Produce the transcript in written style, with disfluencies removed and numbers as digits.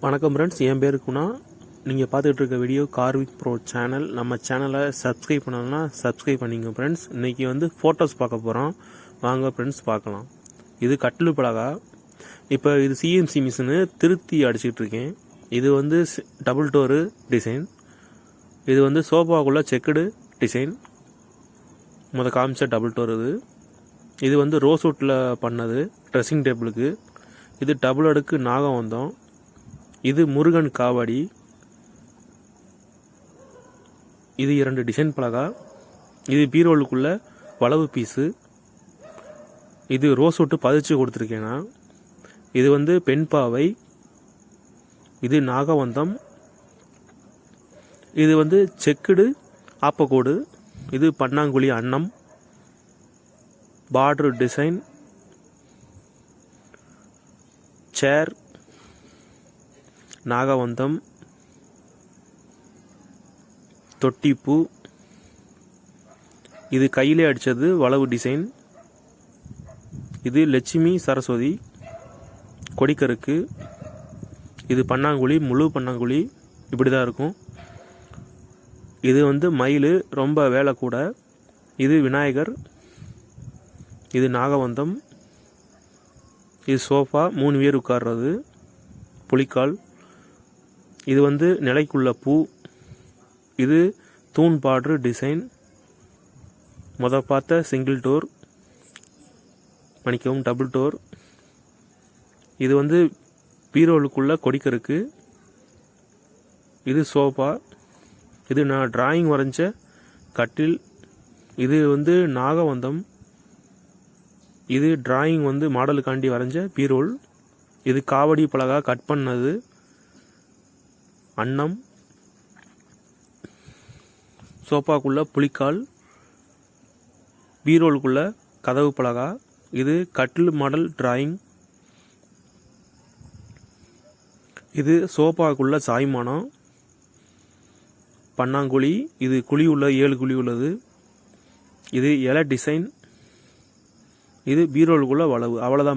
வணக்கம் ஃப்ரெண்ட்ஸ், என் பேர் குணா. நீங்கள் பார்த்துட்டு இருக்க video car with bro channel. நம்ம சேனலை சப்ஸ்கிரைப் பண்ணணும்னா சப்ஸ்கிரைப் பண்ணிங்க ஃப்ரெண்ட்ஸ். இன்றைக்கி ஃபோட்டோஸ் பார்க்க போகிறோம். வாங்க ஃப்ரெண்ட்ஸ் பார்க்கலாம். இது கட்டிலு பலகா. இப்போ இது சிஎம்சி மிஷினு திருத்தி அடிச்சிட்டு இருக்கேன். இது டபுள் டோரு டிசைன். இது சோஃபாக்குள்ளே செக்குடு டிசைன். காமிச்ச டபுள் டோர். இது ரோஸ்வுட்டில் பண்ணது ட்ரெஸ்ஸிங் டேபிளுக்கு. இது டபுள் அடுக்கு நாகவந்தம். இது முருகன் காவடி. இது 2 டிசைன் பலகா. இது பீரோலுக்குள்ள வளவு பீஸு. இது ரோஸ்வுட்டு பதிச்சு கொடுத்துருக்கேன். இது பெண் பாவை. இது நாகவந்தம். இது செக்குடு ஆப்பக்கோடு. இது பன்னாங்குழி அன்னம். Border design. சேர் நாகவந்தம். தொட்டிப்பூ. இது கையிலே அடித்தது வளவு டிசைன். இது லட்சுமி சரஸ்வதி கொடிக்கருக்கு. இது பன்னாங்குழி, முழு பன்னாங்குழி இப்படி தான் இருக்கும். இது மயில், ரொம்ப வேலை கூட. இது விநாயகர். இது நாகவந்தம். இது சோஃபா, 3 பேர் உட்கார்றது. புலிக்கால். இது நிலைக்குள்ள பூ. இது தூண் பார்டர் டிசைன். பார்த்த சிங்கிள் டோர், மன்னிக்கவும் டபுள் டோர். இது பீரோலுக்குள்ள கொடிக்கருக்கு. இது சோஃபா. இது நான் டிராயிங் வரைஞ்ச கட்டில். இது நாகவந்தம். இது டிராயிங் மாடலுக்காண்டி வரைஞ்ச பீரோல். இது காவடி பலகா கட் பண்ணது அன்னம். சோஃபாக்குள்ள புலிக்கால். பீரோலுக்குள்ள கதவு பலகா. இது கட்டில் மாடல் டிராயிங். இது சோஃபாக்குள்ள சாய்மானம் பன்னாங்குழி. இது குழி உள்ள 7 குழி உள்ளது. இது இலை டிசைன். இது பீரோலுக்குள்ள வளவு. அவ்வளோதான்.